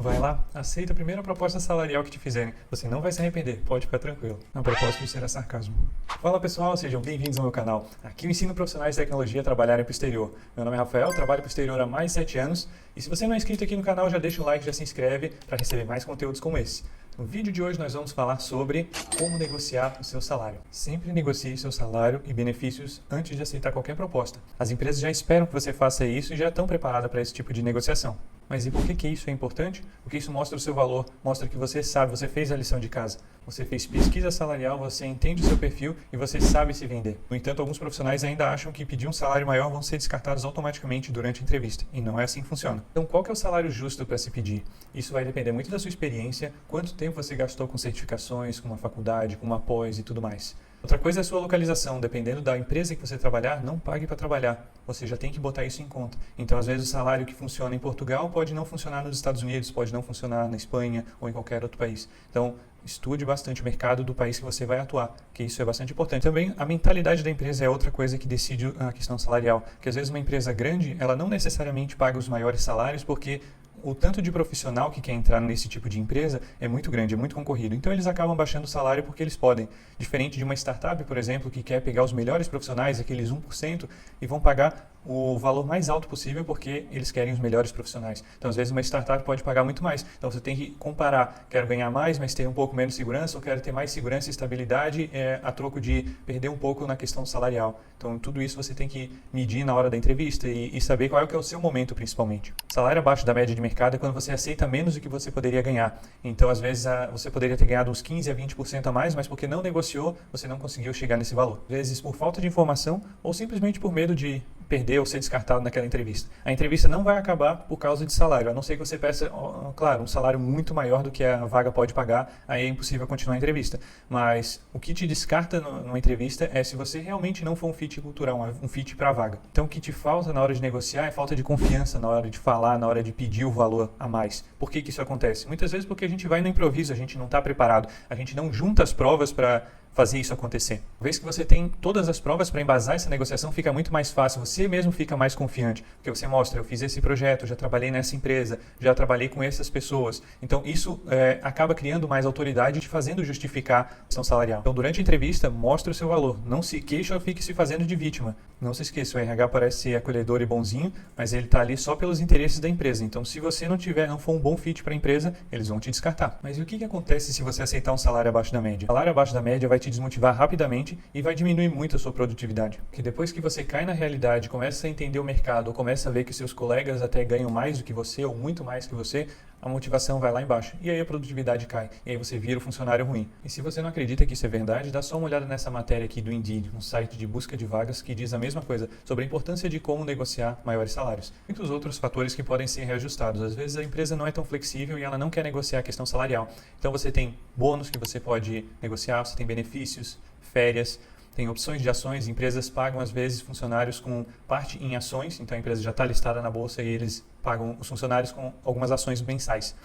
Vai lá, aceita a primeira proposta salarial que te fizerem. Você não vai se arrepender, pode ficar tranquilo. A propósito, isso era sarcasmo. Fala pessoal, sejam bem-vindos ao meu canal. Aqui eu ensino profissionais de tecnologia a trabalharem para o exterior. Meu nome é Rafael, trabalho para o exterior há mais de 7 anos. E se você não é inscrito aqui no canal, já deixa o like, já se inscreve para receber mais conteúdos como esse. No vídeo de hoje nós vamos falar sobre como negociar o seu salário. Sempre negocie seu salário e benefícios antes de aceitar qualquer proposta. As empresas já esperam que você faça isso e já estão preparadas para esse tipo de negociação. Mas e por que isso é importante? Porque isso mostra o seu valor, mostra que você sabe, você fez a lição de casa. Você fez pesquisa salarial, você entende o seu perfil e você sabe se vender. No entanto, alguns profissionais ainda acham que pedir um salário maior vão ser descartados automaticamente durante a entrevista. E não é assim que funciona. Então, qual que é o salário justo para se pedir? Isso vai depender muito da sua experiência, quanto tempo você gastou com certificações, com uma faculdade, com uma pós e tudo mais. Outra coisa é a sua localização. Dependendo da empresa que você trabalhar, não pague para trabalhar. Você já tem que botar isso em conta. Então, às vezes, o salário que funciona em Portugal pode não funcionar nos Estados Unidos, pode não funcionar na Espanha ou em qualquer outro país. Então, estude bastante o mercado do país que você vai atuar, que isso é bastante importante. Também, a mentalidade da empresa é outra coisa que decide a questão salarial. Que às vezes uma empresa grande, ela não necessariamente paga os maiores salários porque o tanto de profissional que quer entrar nesse tipo de empresa é muito grande, é muito concorrido. Então, eles acabam baixando o salário porque eles podem. Diferente de uma startup, por exemplo, que quer pegar os melhores profissionais, aqueles 1%, e vão pagar o valor mais alto possível porque eles querem os melhores profissionais. Então, às vezes, uma startup pode pagar muito mais. Então, você tem que comparar. Quero ganhar mais, mas ter um pouco menos segurança, ou quero ter mais segurança e estabilidade a troco de perder um pouco na questão salarial. Então, tudo isso você tem que medir na hora da entrevista e saber qual é o seu momento, principalmente. Salário abaixo da média de mercado é quando você aceita menos do que você poderia ganhar. Então, às vezes, você poderia ter ganhado uns 15% a 20% a mais, mas porque não negociou, você não conseguiu chegar nesse valor. Às vezes, por falta de informação ou simplesmente por medo de perder ou ser descartado naquela entrevista. A entrevista não vai acabar por causa de salário, a não ser que você peça, claro, um salário muito maior do que a vaga pode pagar, aí é impossível continuar a entrevista. Mas o que te descarta numa entrevista é se você realmente não for um fit cultural, um fit para a vaga. Então o que te falta na hora de negociar é falta de confiança na hora de falar, na hora de pedir o valor a mais. Por que isso acontece? Muitas vezes porque a gente vai no improviso, a gente não está preparado, a gente não junta as provas para fazer isso acontecer. Uma vez que você tem todas as provas para embasar essa negociação, fica muito mais fácil, você mesmo fica mais confiante, porque você mostra, eu fiz esse projeto, já trabalhei nessa empresa, já trabalhei com essas pessoas. Então isso acaba criando mais autoridade e te fazendo justificar a questão salarial. Então durante a entrevista, mostre o seu valor, não se queixe ou fique se fazendo de vítima. Não se esqueça, o RH parece ser acolhedor e bonzinho, mas ele está ali só pelos interesses da empresa. Então se você não for um bom fit para a empresa, eles vão te descartar. Mas e o que acontece se você aceitar um salário abaixo da média? O salário abaixo da média vai te desmotivar rapidamente e vai diminuir muito a sua produtividade. Porque depois que você cai na realidade, começa a entender o mercado, ou começa a ver que seus colegas até ganham mais do que você, ou muito mais que você, a motivação vai lá embaixo. E aí a produtividade cai. E aí você vira o funcionário ruim. E se você não acredita que isso é verdade, dá só uma olhada nessa matéria aqui do Indeed, um site de busca de vagas que diz a mesma coisa, sobre a importância de como negociar maiores salários. E muitos outros fatores que podem ser reajustados. Às vezes a empresa não é tão flexível e ela não quer negociar a questão salarial. Então você tem bônus que você pode negociar, você tem benefícios, férias, tem opções de ações, empresas pagam às vezes funcionários com parte em ações, então a empresa já está listada na bolsa e eles pagam os funcionários com algumas ações mensais.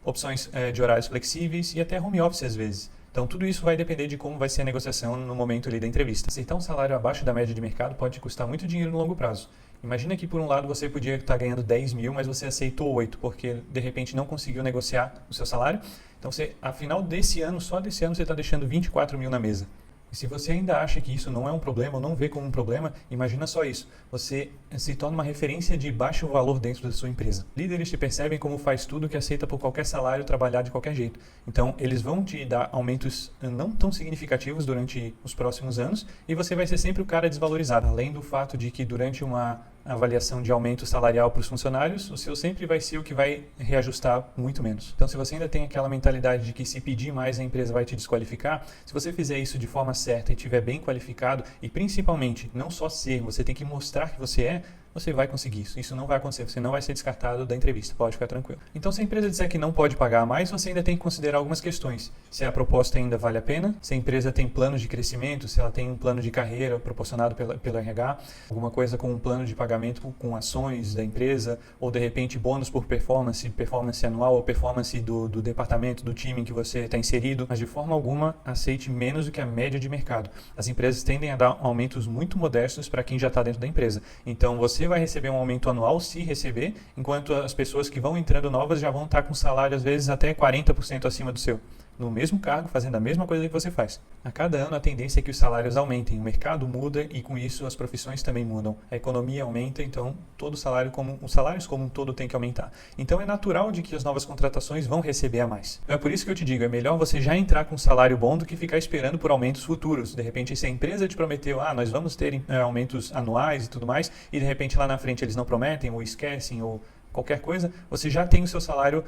Opções de horários flexíveis e até home office às vezes. Então tudo isso vai depender de como vai ser a negociação no momento ali da entrevista. Aceitar um salário abaixo da média de mercado pode custar muito dinheiro no longo prazo. Imagina que por um lado você podia estar ganhando 10 mil, mas você aceitou 8, porque de repente não conseguiu negociar o seu salário. Então você, a final desse ano, só desse ano você está deixando 24 mil na mesa. E se você ainda acha que isso não é um problema, ou não vê como um problema, imagina só isso. Você se torna uma referência de baixo valor dentro da sua empresa. Líderes te percebem como faz tudo que aceita por qualquer salário trabalhar de qualquer jeito. Então, eles vão te dar aumentos não tão significativos durante os próximos anos e você vai ser sempre o cara desvalorizado. Além do fato de que durante uma avaliação de aumento salarial para os funcionários, o seu sempre vai ser o que vai reajustar muito menos. Então, se você ainda tem aquela mentalidade de que se pedir mais a empresa vai te desqualificar, se você fizer isso de forma certa e estiver bem qualificado e principalmente não só ser, você tem que mostrar que você é, você vai conseguir isso. Isso não vai acontecer, você não vai ser descartado da entrevista, pode ficar tranquilo. Então, se a empresa disser que não pode pagar mais, você ainda tem que considerar algumas questões. Se a proposta ainda vale a pena, se a empresa tem planos de crescimento, se ela tem um plano de carreira proporcionado pelo RH, alguma coisa com um plano de pagamento com ações da empresa, ou de repente bônus por performance, performance anual ou performance do departamento, do time em que você está inserido, mas de forma alguma aceite menos do que a média de mercado. As empresas tendem a dar aumentos muito modestos para quem já está dentro da empresa. Então, você você vai receber um aumento anual, se receber, enquanto as pessoas que vão entrando novas já vão estar com salário, às vezes, até 40% acima do seu. No mesmo cargo, fazendo a mesma coisa que você faz. A cada ano, a tendência é que os salários aumentem, o mercado muda e, com isso, as profissões também mudam. A economia aumenta, então, todo salário os salários como um todo tem que aumentar. Então, é natural de que as novas contratações vão receber a mais. Então, é por isso que eu te digo, é melhor você já entrar com um salário bom do que ficar esperando por aumentos futuros. De repente, se a empresa te prometeu, nós vamos ter aumentos anuais e tudo mais, e de repente lá na frente eles não prometem, ou esquecem, ou qualquer coisa, você já tem o seu salário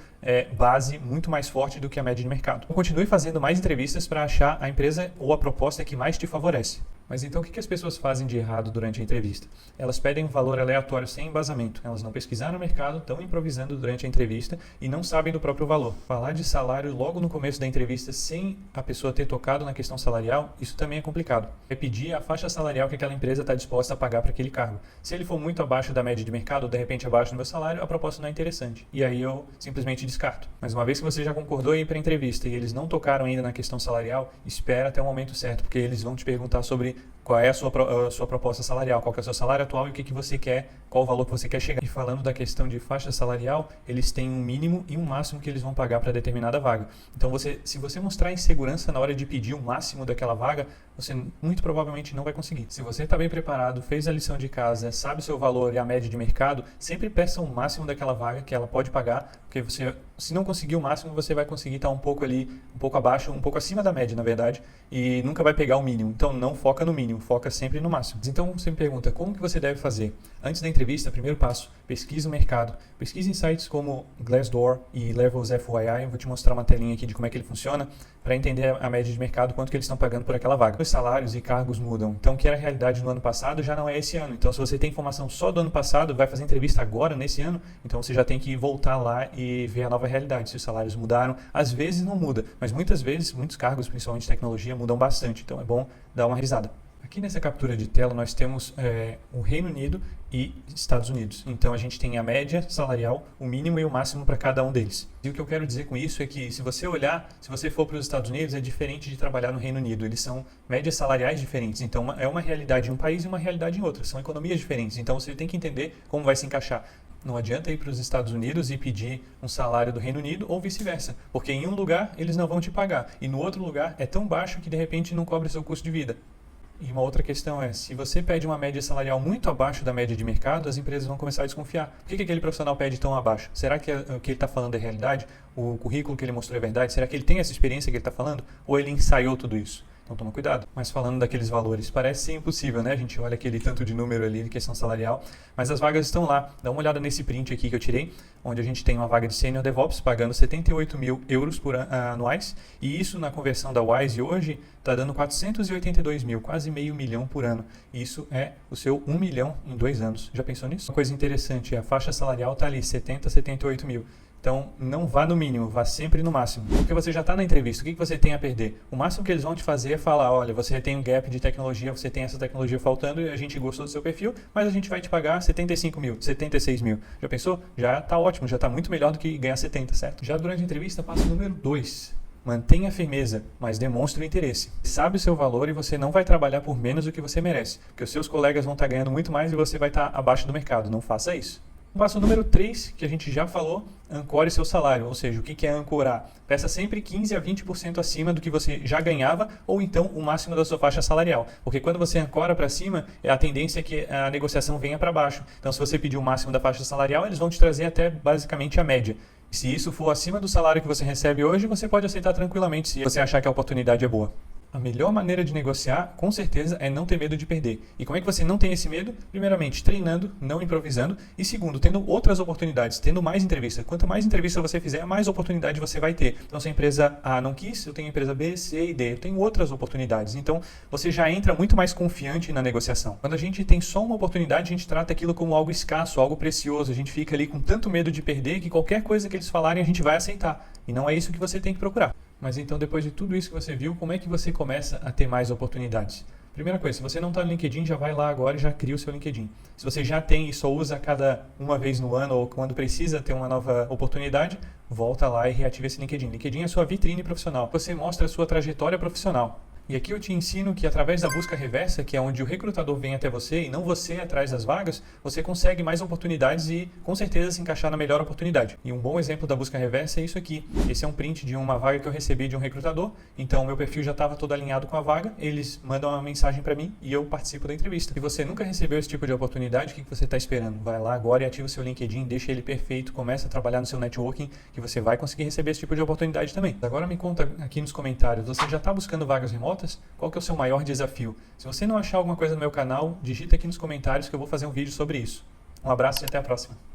base muito mais forte do que a média de mercado. Então, continue fazendo mais entrevistas para achar a empresa ou a proposta que mais te favorece. Mas então o que as pessoas fazem de errado durante a entrevista? Elas pedem um valor aleatório sem embasamento. Elas não pesquisaram o mercado, estão improvisando durante a entrevista e não sabem do próprio valor. Falar de salário logo no começo da entrevista sem a pessoa ter tocado na questão salarial, isso também é complicado. É pedir a faixa salarial que aquela empresa está disposta a pagar para aquele cargo. Se ele for muito abaixo da média de mercado, ou de repente abaixo do meu salário, a proposta não é interessante. E aí eu simplesmente descarto. Mas uma vez que você já concordou em ir para a entrevista e eles não tocaram ainda na questão salarial, espera até o momento certo, porque eles vão te perguntar sobre qual é a sua proposta salarial, qual que é o seu salário atual e o que você quer, qual o valor que você quer chegar. E falando da questão de faixa salarial, eles têm um mínimo e um máximo que eles vão pagar para determinada vaga. Então, se você mostrar insegurança na hora de pedir o máximo daquela vaga, você muito provavelmente não vai conseguir. Se você está bem preparado, fez a lição de casa, sabe o seu valor e a média de mercado, sempre peça o máximo daquela vaga que ela pode pagar, porque você, se não conseguir o máximo, você vai conseguir estar um pouco ali, um pouco abaixo, um pouco acima da média, na verdade, e nunca vai pegar o mínimo. Então, não foca no mínimo, foca sempre no máximo. Então, você me pergunta, como que você deve fazer? Antes da entrevista, primeiro passo, pesquise o mercado. Pesquise em sites como Glassdoor e Levels FYI. Eu vou te mostrar uma telinha aqui de como é que ele funciona para entender a média de mercado, quanto que eles estão pagando por aquela vaga. Os salários e cargos mudam. Então, o que era a realidade no ano passado já não é esse ano. Então, se você tem informação só do ano passado, vai fazer entrevista agora, nesse ano, então você já tem que voltar lá e ver a nova realidade, se os salários mudaram. Às vezes não muda, mas muitas vezes, muitos cargos, principalmente tecnologia, mudam bastante. Então, é bom dar uma revisada. Aqui nessa captura de tela nós temos o Reino Unido e Estados Unidos. Então a gente tem a média salarial, o mínimo e o máximo para cada um deles. E o que eu quero dizer com isso é que se você olhar, se você for para os Estados Unidos, é diferente de trabalhar no Reino Unido. Eles são médias salariais diferentes. Então é uma realidade em um país e uma realidade em outro. São economias diferentes. Então você tem que entender como vai se encaixar. Não adianta ir para os Estados Unidos e pedir um salário do Reino Unido ou vice-versa. Porque em um lugar eles não vão te pagar. E no outro lugar é tão baixo que de repente não cobre seu custo de vida. E uma outra questão é, se você pede uma média salarial muito abaixo da média de mercado, as empresas vão começar a desconfiar. Por que aquele profissional pede tão abaixo? Será que o que ele está falando é realidade? O currículo que ele mostrou é verdade? Será que ele tem essa experiência que ele está falando? Ou ele ensaiou tudo isso? Então toma cuidado. Mas falando daqueles valores, parece ser impossível, né? A gente olha aquele tanto de número ali de questão salarial, mas as vagas estão lá. Dá uma olhada nesse print aqui que eu tirei, onde a gente tem uma vaga de Senior DevOps pagando 78 mil euros anuais, e isso na conversão da Wise hoje está dando 482 mil, quase meio milhão por ano. E isso é o seu 1 milhão em 2 anos. Já pensou nisso? Uma coisa interessante, a faixa salarial está ali, 78 mil. Então, não vá no mínimo, vá sempre no máximo. Porque você já está na entrevista, o que você tem a perder? O máximo que eles vão te fazer é falar, olha, você tem um gap de tecnologia, você tem essa tecnologia faltando e a gente gostou do seu perfil, mas a gente vai te pagar 75 mil, 76 mil. Já pensou? Já está ótimo, já está muito melhor do que ganhar 70, certo? Já durante a entrevista, passo número 2. Mantenha a firmeza, mas demonstre o interesse. Sabe o seu valor e você não vai trabalhar por menos do que você merece, porque os seus colegas vão estar ganhando muito mais e você vai estar abaixo do mercado. Não faça isso. Passo número 3, que a gente já falou, ancore seu salário, ou seja, o que é ancorar? Peça sempre 15 a 20% acima do que você já ganhava ou então o máximo da sua faixa salarial, porque quando você ancora para cima, a tendência é que a negociação venha para baixo. Então, se você pedir o máximo da faixa salarial, eles vão te trazer até basicamente a média. Se isso for acima do salário que você recebe hoje, você pode aceitar tranquilamente se você achar que a oportunidade é boa. A melhor maneira de negociar, com certeza, é não ter medo de perder. E como é que você não tem esse medo? Primeiramente, treinando, não improvisando. E segundo, tendo outras oportunidades, tendo mais entrevistas. Quanto mais entrevista você fizer, mais oportunidade você vai ter. Então, se a empresa A não quis, eu tenho a empresa B, C e D. Eu tenho outras oportunidades. Então, você já entra muito mais confiante na negociação. Quando a gente tem só uma oportunidade, a gente trata aquilo como algo escasso, algo precioso. A gente fica ali com tanto medo de perder que qualquer coisa que eles falarem, a gente vai aceitar. E não é isso que você tem que procurar. Mas então, depois de tudo isso que você viu, como é que você começa a ter mais oportunidades? Primeira coisa, se você não está no LinkedIn, já vai lá agora e já cria o seu LinkedIn. Se você já tem e só usa uma vez no ano ou quando precisa ter uma nova oportunidade, volta lá e reativa esse LinkedIn. LinkedIn é a sua vitrine profissional. Você mostra a sua trajetória profissional. E aqui eu te ensino que através da busca reversa, que é onde o recrutador vem até você e não você atrás das vagas, você consegue mais oportunidades e com certeza se encaixar na melhor oportunidade. E um bom exemplo da busca reversa é isso aqui. Esse é um print de uma vaga que eu recebi de um recrutador, então o meu perfil já estava todo alinhado com a vaga, eles mandam uma mensagem para mim e eu participo da entrevista. Se você nunca recebeu esse tipo de oportunidade, o que você está esperando? Vai lá agora e ativa o seu LinkedIn, deixa ele perfeito, começa a trabalhar no seu networking, que você vai conseguir receber esse tipo de oportunidade também. Agora me conta aqui nos comentários, você já está buscando vagas remotas? Qual que é o seu maior desafio? Se você não achar alguma coisa no meu canal, digita aqui nos comentários que eu vou fazer um vídeo sobre isso. Um abraço e até a próxima.